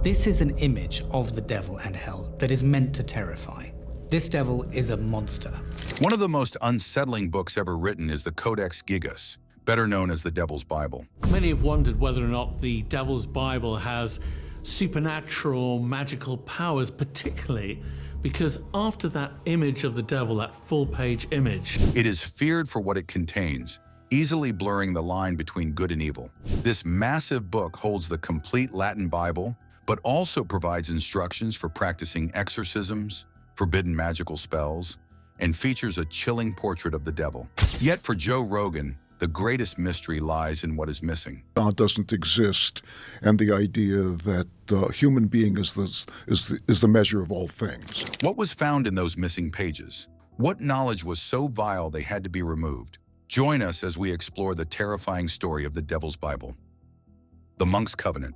This is an image of the devil and hell that is meant to terrify. This devil is a monster. One of the most unsettling books ever written is the Codex Gigas, better known as the Devil's Bible. Many have wondered whether or not the Devil's Bible has supernatural, magical powers, particularly because after that image of the devil, that full-page image, it is feared for what it contains, easily blurring the line between good and evil. This massive book holds the complete Latin Bible, but also provides instructions for practicing exorcisms, forbidden magical spells, and features a chilling portrait of the devil. Yet for Joe Rogan, the greatest mystery lies in what is missing. God doesn't exist, and the idea that the human being is the measure of all things. What was found in those missing pages? What knowledge was so vile they had to be removed? Join us as we explore the terrifying story of the Devil's Bible. The Monk's Covenant.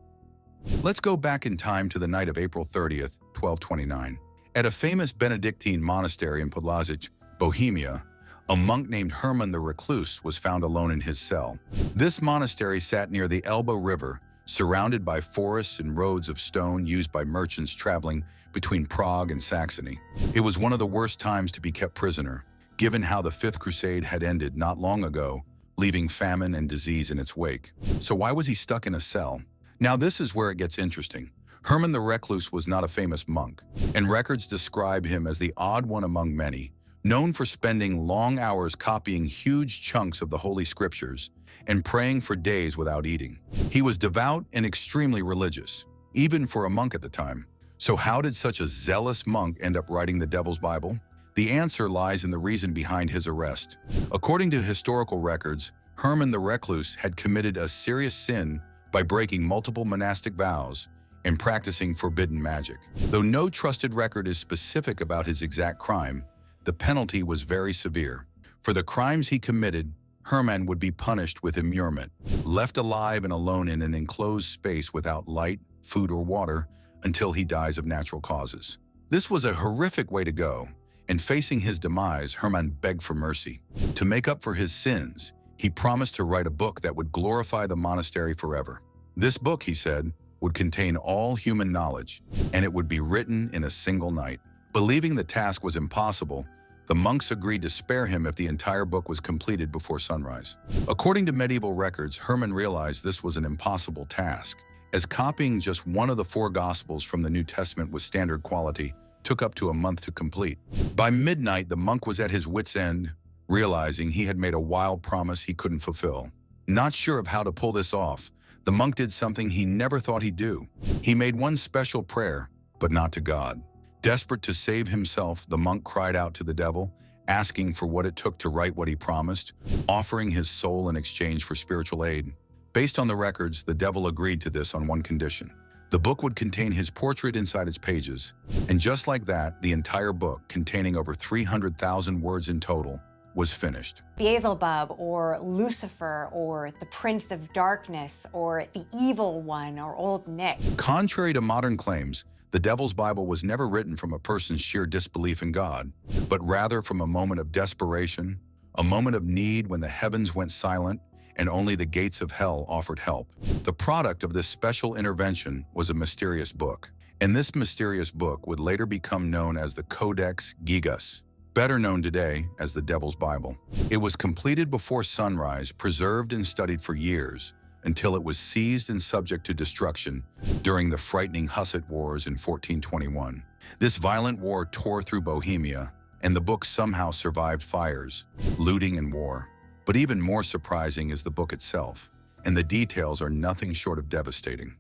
Let's go back in time to the night of April 30th, 1229. At a famous Benedictine monastery in Podlazic, Bohemia, a monk named Herman the Recluse was found alone in his cell. This monastery sat near the Elbe River, surrounded by forests and roads of stone used by merchants traveling between Prague and Saxony. It was one of the worst times to be kept prisoner, given how the Fifth Crusade had ended not long ago, leaving famine and disease in its wake. So why was he stuck in a cell? Now this is where it gets interesting. Herman the Recluse was not a famous monk, and records describe him as the odd one among many, known for spending long hours copying huge chunks of the Holy Scriptures and praying for days without eating. He was devout and extremely religious, even for a monk at the time. So how did such a zealous monk end up writing the Devil's Bible? The answer lies in the reason behind his arrest. According to historical records, Herman the Recluse had committed a serious sin by breaking multiple monastic vows and practicing forbidden magic. Though no trusted record is specific about his exact crime, the penalty was very severe. For the crimes he committed, Herman would be punished with immurement, left alive and alone in an enclosed space without light, food, or water until he dies of natural causes. This was a horrific way to go, and facing his demise, Herman begged for mercy. To make up for his sins, he promised to write a book that would glorify the monastery forever. This book, he said, would contain all human knowledge, and it would be written in a single night. Believing the task was impossible, the monks agreed to spare him if the entire book was completed before sunrise. According to medieval records, Herman realized this was an impossible task, as copying just one of the 4 Gospels from the New Testament with standard quality took up to a month to complete. By midnight, the monk was at his wit's end, realizing he had made a wild promise he couldn't fulfill. Not sure of how to pull this off, the monk did something he never thought he'd do. He made one special prayer, but not to God. Desperate to save himself, the monk cried out to the devil, asking for what it took to write what he promised, offering his soul in exchange for spiritual aid. Based on the records, the devil agreed to this on one condition. The book would contain his portrait inside its pages. And just like that, the entire book, containing over 300,000 words in total, was finished. Beelzebub, or Lucifer, or the Prince of Darkness, or the Evil One, or Old Nick. Contrary to modern claims, the Devil's Bible was never written from a person's sheer disbelief in God, but rather from a moment of desperation, a moment of need when the heavens went silent and only the gates of hell offered help. The product of this special intervention was a mysterious book, and this mysterious book would later become known as the Codex Gigas, better known today as the Devil's Bible. It was completed before sunrise, preserved and studied for years, until it was seized and subject to destruction during the frightening Hussite Wars in 1421. This violent war tore through Bohemia, and the book somehow survived fires, looting, and war. But even more surprising is the book itself, and the details are nothing short of devastating.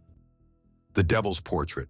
The Devil's Portrait.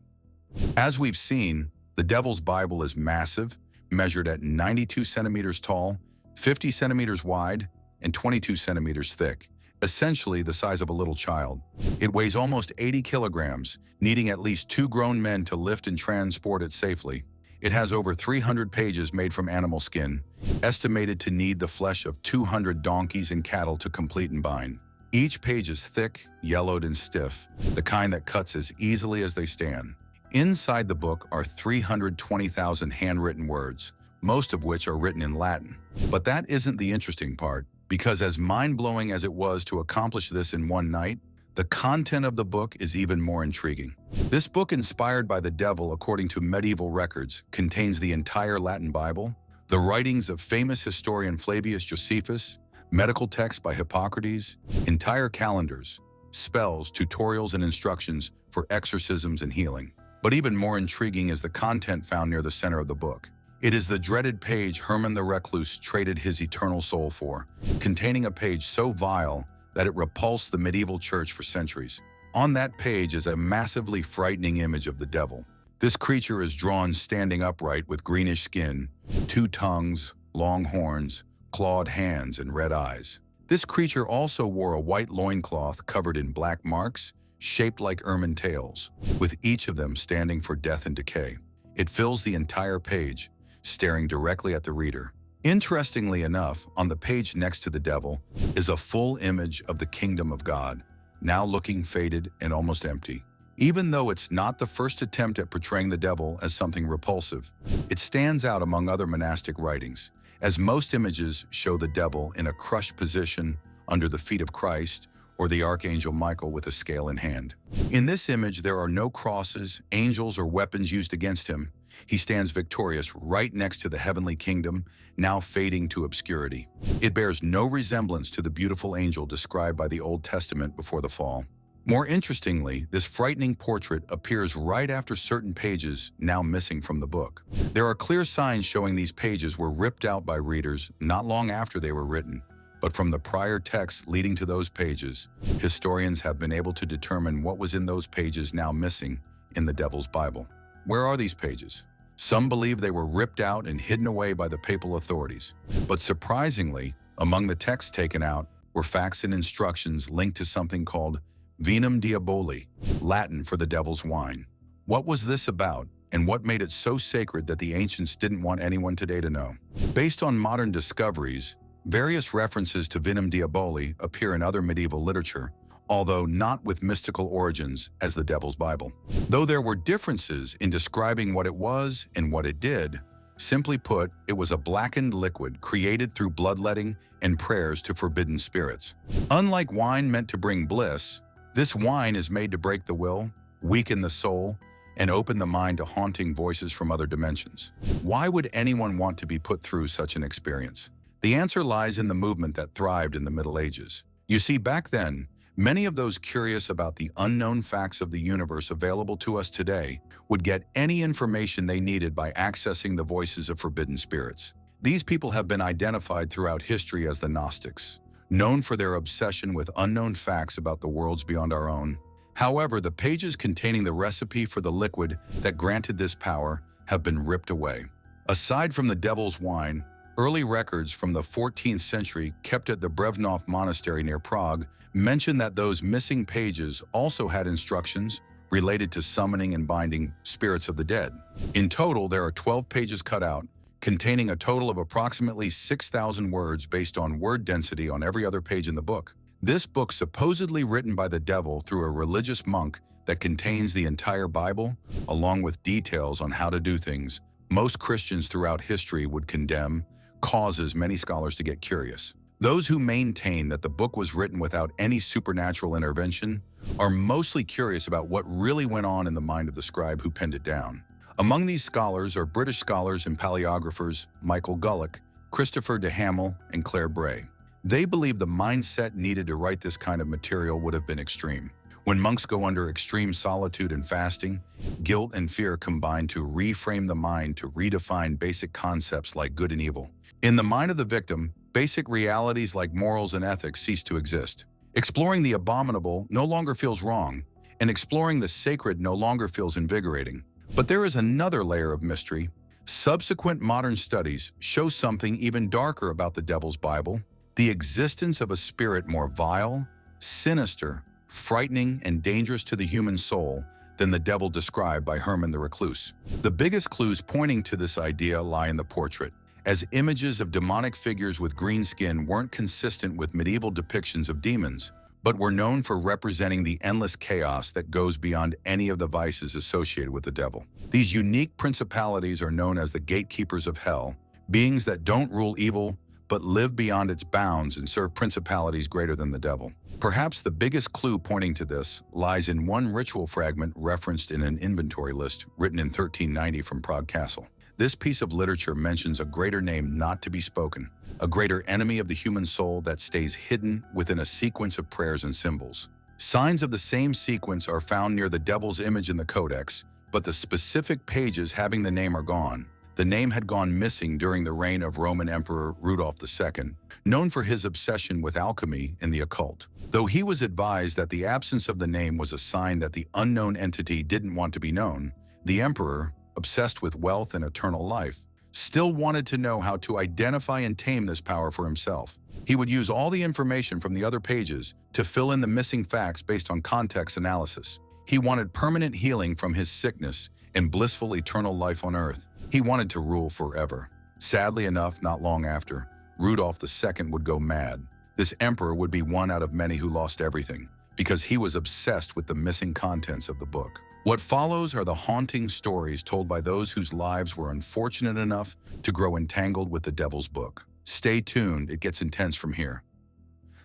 As we've seen, the Devil's Bible is massive, measured at 92 centimeters tall, 50 centimeters wide, and 22 centimeters thick, essentially the size of a little child. It weighs almost 80 kilograms, needing at least 2 grown men to lift and transport it safely. It has over 300 pages made from animal skin, estimated to need the flesh of 200 donkeys and cattle to complete and bind. Each page is thick, yellowed, and stiff, the kind that cuts as easily as they stand. Inside the book are 320,000 handwritten words, most of which are written in Latin. But that isn't the interesting part, because as mind-blowing as it was to accomplish this in one night, The content of the book is even more intriguing. This book, inspired by the devil according to medieval records, contains the entire Latin Bible, the writings of famous historian Flavius Josephus, medical texts by Hippocrates, entire calendars, spells, tutorials, and instructions for exorcisms and healing. But even more intriguing is the content found near the center of the book. It is the dreaded page Herman the Recluse traded his eternal soul for, containing a page so vile that it repulsed the medieval church for centuries. On that page is a massively frightening image of the devil. This creature is drawn standing upright with greenish skin, 2 tongues, long horns, clawed hands, and red eyes. This creature also wore a white loincloth covered in black marks, shaped like ermine tails, with each of them standing for death and decay. It fills the entire page, staring directly at the reader. Interestingly enough, on the page next to the devil is a full image of the kingdom of God, now looking faded and almost empty. Even though it's not the first attempt at portraying the devil as something repulsive, it stands out among other monastic writings, as most images show the devil in a crushed position under the feet of Christ or the archangel Michael with a scale in hand. In this image, there are no crosses, angels, or weapons used against him. He stands victorious right next to the heavenly kingdom, now fading to obscurity. It bears no resemblance to the beautiful angel described by the Old Testament before the fall. More interestingly, this frightening portrait appears right after certain pages now missing from the book. There are clear signs showing these pages were ripped out by readers not long after they were written. But from the prior texts leading to those pages, historians have been able to determine what was in those pages now missing in the Devil's Bible. Where are these pages? Some believe they were ripped out and hidden away by the papal authorities. But surprisingly, among the texts taken out were facts and instructions linked to something called vinum diaboli, Latin for the devil's wine. What was this about, and what made it so sacred that the ancients didn't want anyone today to know? Based on modern discoveries, various references to vinum diaboli appear in other medieval literature, although not with mystical origins as the Devil's Bible. Though there were differences in describing what it was and what it did, simply put, it was a blackened liquid created through bloodletting and prayers to forbidden spirits. Unlike wine meant to bring bliss, this wine is made to break the will, weaken the soul, and open the mind to haunting voices from other dimensions. Why would anyone want to be put through such an experience? The answer lies in the movement that thrived in the Middle Ages. You see, back then, many of those curious about the unknown facts of the universe available to us today would get any information they needed by accessing the voices of forbidden spirits. These people have been identified throughout history as the Gnostics, known for their obsession with unknown facts about the worlds beyond our own. However, the pages containing the recipe for the liquid that granted this power have been ripped away. Aside from the devil's wine, early records from the 14th century kept at the Brevnov Monastery near Prague mention that those missing pages also had instructions related to summoning and binding spirits of the dead. In total, there are 12 pages cut out, containing a total of approximately 6,000 words based on word density on every other page in the book. This book, supposedly written by the devil through a religious monk that contains the entire Bible, along with details on how to do things most Christians throughout history would condemn, causes many scholars to get curious. Those who maintain that the book was written without any supernatural intervention are mostly curious about what really went on in the mind of the scribe who penned it down. Among these scholars are British scholars and paleographers Michael Gullick, Christopher de Hamel, and Claire Bray. They believe the mindset needed to write this kind of material would have been extreme. When monks go under extreme solitude and fasting, guilt and fear combine to reframe the mind to redefine basic concepts like good and evil. In the mind of the victim, basic realities like morals and ethics cease to exist. Exploring the abominable no longer feels wrong, and exploring the sacred no longer feels invigorating. But there is another layer of mystery. Subsequent modern studies show something even darker about the Devil's Bible: the existence of a spirit more vile, sinister, frightening, and dangerous to the human soul than the devil described by Herman the Recluse. The biggest clues pointing to this idea lie in the portrait, as images of demonic figures with green skin weren't consistent with medieval depictions of demons, but were known for representing the endless chaos that goes beyond any of the vices associated with the devil. These unique principalities are known as the gatekeepers of hell, beings that don't rule evil, but live beyond its bounds and serve principalities greater than the devil. Perhaps the biggest clue pointing to this lies in one ritual fragment referenced in an inventory list written in 1390 from Prague Castle. This piece of literature mentions a greater name not to be spoken, a greater enemy of the human soul that stays hidden within a sequence of prayers and symbols. Signs of the same sequence are found near the devil's image in the Codex, but the specific pages having the name are gone. The name had gone missing during the reign of Roman Emperor Rudolph II, known for his obsession with alchemy and the occult. Though he was advised that the absence of the name was a sign that the unknown entity didn't want to be known, the emperor, obsessed with wealth and eternal life, still wanted to know how to identify and tame this power for himself. He would use all the information from the other pages to fill in the missing facts based on context analysis. He wanted permanent healing from his sickness and blissful eternal life on earth. He wanted to rule forever. Sadly enough, not long after, Rudolph II would go mad. This emperor would be one out of many who lost everything, because he was obsessed with the missing contents of the book. What follows are the haunting stories told by those whose lives were unfortunate enough to grow entangled with the devil's book. Stay tuned, it gets intense from here.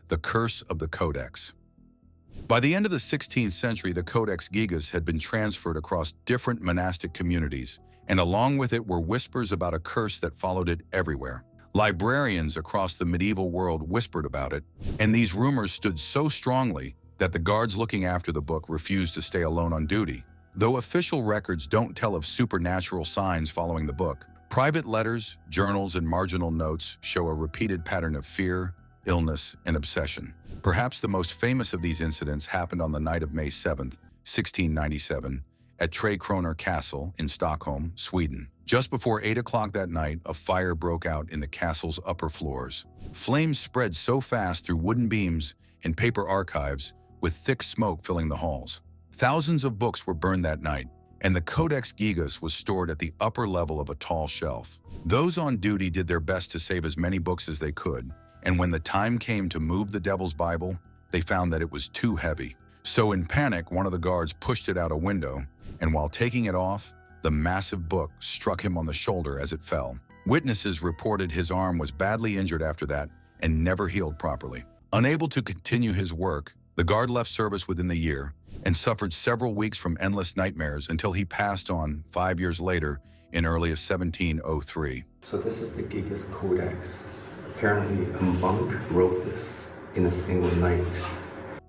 The Curse of the Codex. By the end of the 16th century, the Codex Gigas had been transferred across different monastic communities, and along with it were whispers about a curse that followed it everywhere. Librarians across the medieval world whispered about it, and these rumors stood so strongly that the guards looking after the book refused to stay alone on duty. Though official records don't tell of supernatural signs following the book, private letters, journals, and marginal notes show a repeated pattern of fear, illness, and obsession. Perhaps the most famous of these incidents happened on the night of May 7, 1697, at Tre Kronor Castle in Stockholm, Sweden. Just before 8 o'clock that night, a fire broke out in the castle's upper floors. Flames spread so fast through wooden beams and paper archives, with thick smoke filling the halls. Thousands of books were burned that night, and the Codex Gigas was stored at the upper level of a tall shelf. Those on duty did their best to save as many books as they could, and when the time came to move the Devil's Bible, they found that it was too heavy. So in panic, one of the guards pushed it out a window, and while taking it off, the massive book struck him on the shoulder as it fell. Witnesses reported his arm was badly injured after that and never healed properly. Unable to continue his work, the guard left service within the year and suffered several weeks from endless nightmares until he passed on 5 years later in early 1703. So this is the Gigas Codex. Apparently a monk wrote this in a single night.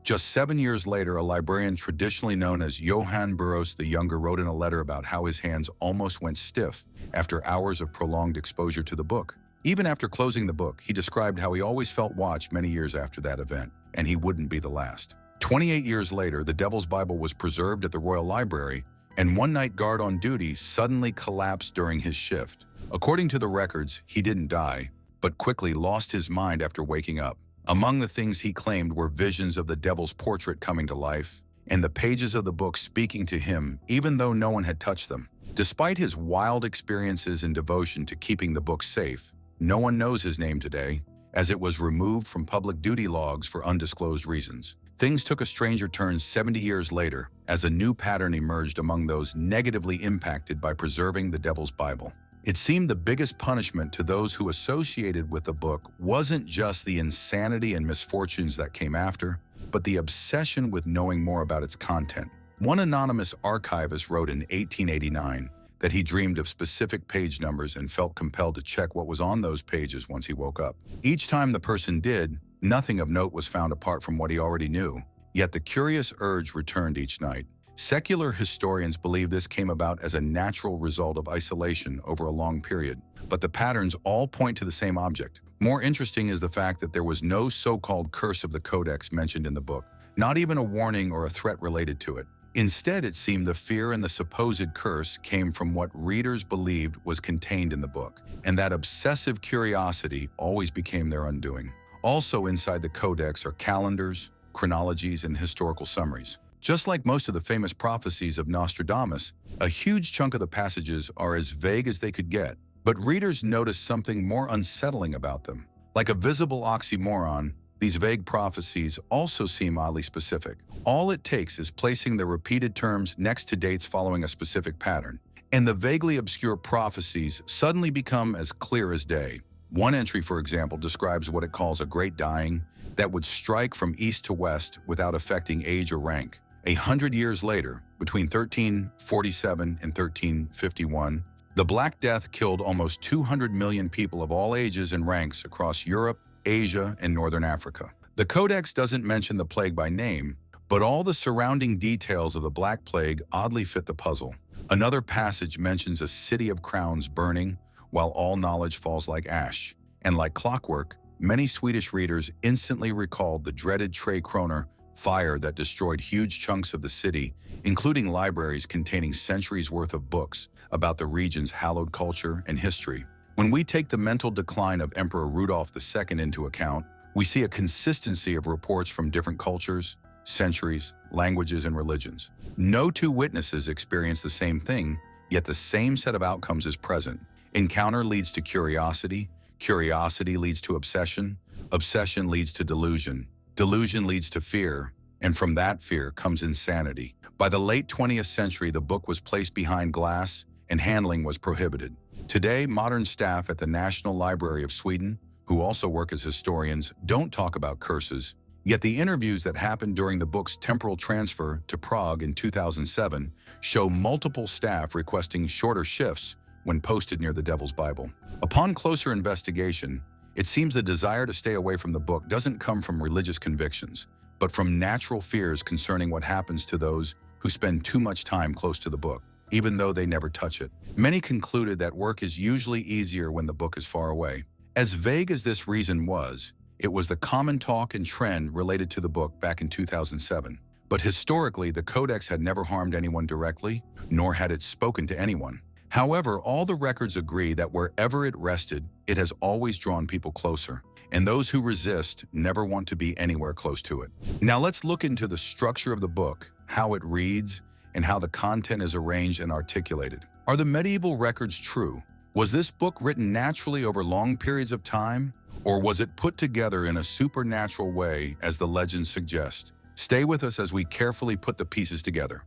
Just 7 years later, a librarian traditionally known as Johann Burroughs the Younger wrote in a letter about how his hands almost went stiff after hours of prolonged exposure to the book. Even after closing the book, he described how he always felt watched many years after that event, and he wouldn't be the last. 28 years later, the Devil's Bible was preserved at the Royal Library, and one night guard on duty suddenly collapsed during his shift. According to the records, he didn't die, but quickly lost his mind after waking up. Among the things he claimed were visions of the devil's portrait coming to life, and the pages of the book speaking to him, even though no one had touched them. Despite his wild experiences and devotion to keeping the book safe, no one knows his name today, as it was removed from public duty logs for undisclosed reasons. Things took a stranger turn 70 years later, as a new pattern emerged among those negatively impacted by preserving the Devil's Bible. It seemed the biggest punishment to those who associated with the book wasn't just the insanity and misfortunes that came after, but the obsession with knowing more about its content. One anonymous archivist wrote in 1889 that he dreamed of specific page numbers and felt compelled to check what was on those pages once he woke up. Each time the person did, nothing of note was found apart from what he already knew, yet the curious urge returned each night. Secular historians believe this came about as a natural result of isolation over a long period, but the patterns all point to the same object. More interesting is the fact that there was no so-called curse of the Codex mentioned in the book, not even a warning or a threat related to it. Instead, it seemed the fear and the supposed curse came from what readers believed was contained in the book, and that obsessive curiosity always became their undoing. Also inside the Codex are calendars, chronologies, and historical summaries. Just like most of the famous prophecies of Nostradamus, a huge chunk of the passages are as vague as they could get, but readers notice something more unsettling about them. Like a visible oxymoron, these vague prophecies also seem oddly specific. All it takes is placing the repeated terms next to dates following a specific pattern, and the vaguely obscure prophecies suddenly become as clear as day. One entry, for example, describes what it calls a great dying that would strike from east to west without affecting age or rank. 100 years later, between 1347 and 1351, the Black Death killed almost 200 million people of all ages and ranks across Europe, Asia, and Northern Africa. The Codex doesn't mention the plague by name, but all the surrounding details of the Black Plague oddly fit the puzzle. Another passage mentions a city of crowns burning while all knowledge falls like ash. And like clockwork, many Swedish readers instantly recalled the dreaded Tre Kronor fire that destroyed huge chunks of the city, including libraries containing centuries' worth of books about the region's hallowed culture and history. When we take the mental decline of Emperor Rudolf II into account, we see a consistency of reports from different cultures, centuries, languages, and religions. No two witnesses experience the same thing, yet the same set of outcomes is present. Encounter leads to curiosity, curiosity leads to obsession, obsession leads to delusion, delusion leads to fear, and from that fear comes insanity. By the late 20th century, the book was placed behind glass and handling was prohibited. Today, modern staff at the National Library of Sweden, who also work as historians, don't talk about curses, yet the interviews that happened during the book's temporal transfer to Prague in 2007 show multiple staff requesting shorter shifts when posted near the Devil's Bible. Upon closer investigation, it seems the desire to stay away from the book doesn't come from religious convictions, but from natural fears concerning what happens to those who spend too much time close to the book, even though they never touch it. Many concluded that work is usually easier when the book is far away. As vague as this reason was, it was the common talk and trend related to the book back in 2007. But historically, the Codex had never harmed anyone directly, nor had it spoken to anyone. However, all the records agree that wherever it rested, it has always drawn people closer, and those who resist never want to be anywhere close to it. Now let's look into the structure of the book, how it reads, and how the content is arranged and articulated. Are the medieval records true? Was this book written naturally over long periods of time, or was it put together in a supernatural way as the legends suggest? Stay with us as we carefully put the pieces together.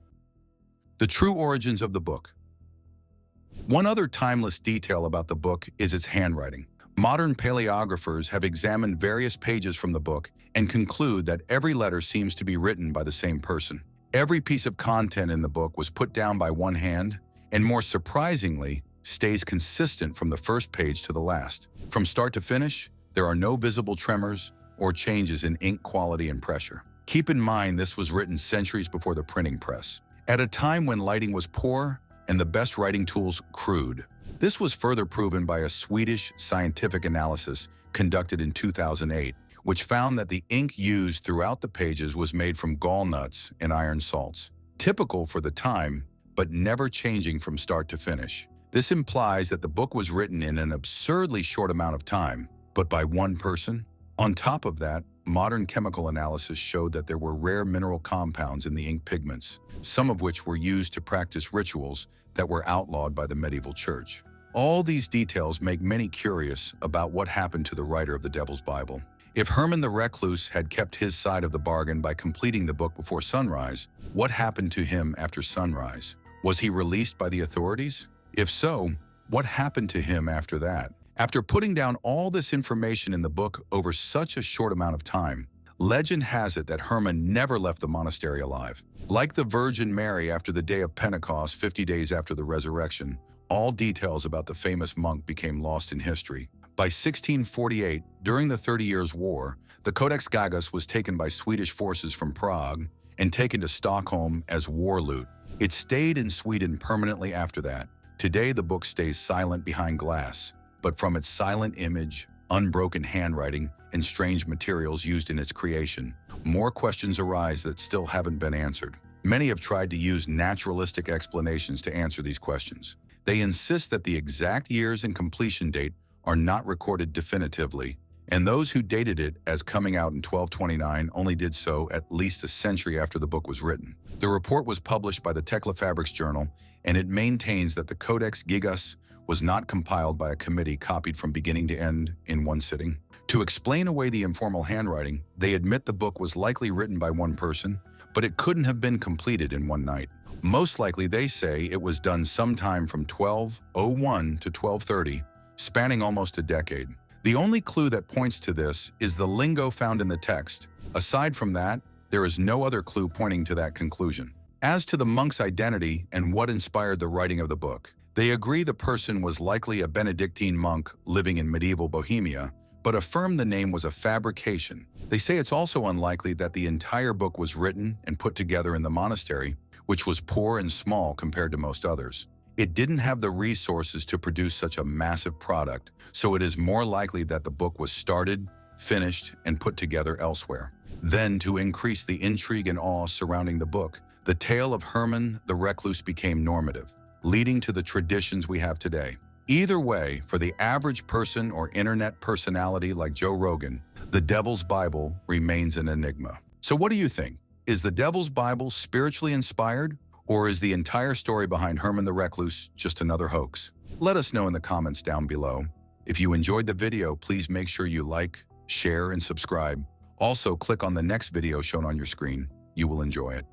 The true origins of the book. One other timeless detail about the book is its handwriting. Modern paleographers have examined various pages from the book and conclude that every letter seems to be written by the same person. Every piece of content in the book was put down by one hand, and more surprisingly, stays consistent from the first page to the last. From start to finish, there are no visible tremors or changes in ink quality and pressure. Keep in mind this was written centuries before the printing press, at a time when lighting was poor and the best writing tools crude. This was further proven by a Swedish scientific analysis conducted in 2008, which found that the ink used throughout the pages was made from gall nuts and iron salts, typical for the time, but never changing from start to finish. This implies that the book was written in an absurdly short amount of time, but by one person. On top of that, modern chemical analysis showed that there were rare mineral compounds in the ink pigments, some of which were used to practice rituals that were outlawed by the medieval church. All these details make many curious about what happened to the writer of the Devil's Bible. If Herman the Recluse had kept his side of the bargain by completing the book before sunrise, what happened to him after sunrise? Was he released by the authorities? If so, what happened to him after that? After putting down all this information in the book over such a short amount of time, legend has it that Herman never left the monastery alive. Like the Virgin Mary after the day of Pentecost 50 days after the resurrection, all details about the famous monk became lost in history. By 1648, during the 30 Years' War, the Codex Gigas was taken by Swedish forces from Prague and taken to Stockholm as war loot. It stayed in Sweden permanently after that. Today, the book stays silent behind glass, but from its silent image, unbroken handwriting, and strange materials used in its creation, more questions arise that still haven't been answered. Many have tried to use naturalistic explanations to answer these questions. They insist that the exact years and completion date are not recorded definitively, and those who dated it as coming out in 1229 only did so at least a century after the book was written. The report was published by the Tekla Fabrics Journal, and it maintains that the Codex Gigas was not compiled by a committee copied from beginning to end in one sitting. To explain away the informal handwriting, they admit the book was likely written by one person, but it couldn't have been completed in one night. Most likely, they say it was done sometime from 1201 to 1230, spanning almost a decade. The only clue that points to this is the lingo found in the text. Aside from that, there is no other clue pointing to that conclusion. As to the monk's identity and what inspired the writing of the book, they agree the person was likely a Benedictine monk living in medieval Bohemia, but affirm the name was a fabrication. They say it's also unlikely that the entire book was written and put together in the monastery, which was poor and small compared to most others. It didn't have the resources to produce such a massive product, so it is more likely that the book was started, finished, and put together elsewhere. Then, to increase the intrigue and awe surrounding the book, the tale of Herman the Recluse became normative, leading to the traditions we have today. Either way, for the average person or internet personality like Joe Rogan, the Devil's Bible remains an enigma. So what do you think? Is the Devil's Bible spiritually inspired, or is the entire story behind Herman the Recluse just another hoax? Let us know in the comments down below. If you enjoyed the video, please make sure you like, share, and subscribe. Also, click on the next video shown on your screen. You will enjoy it.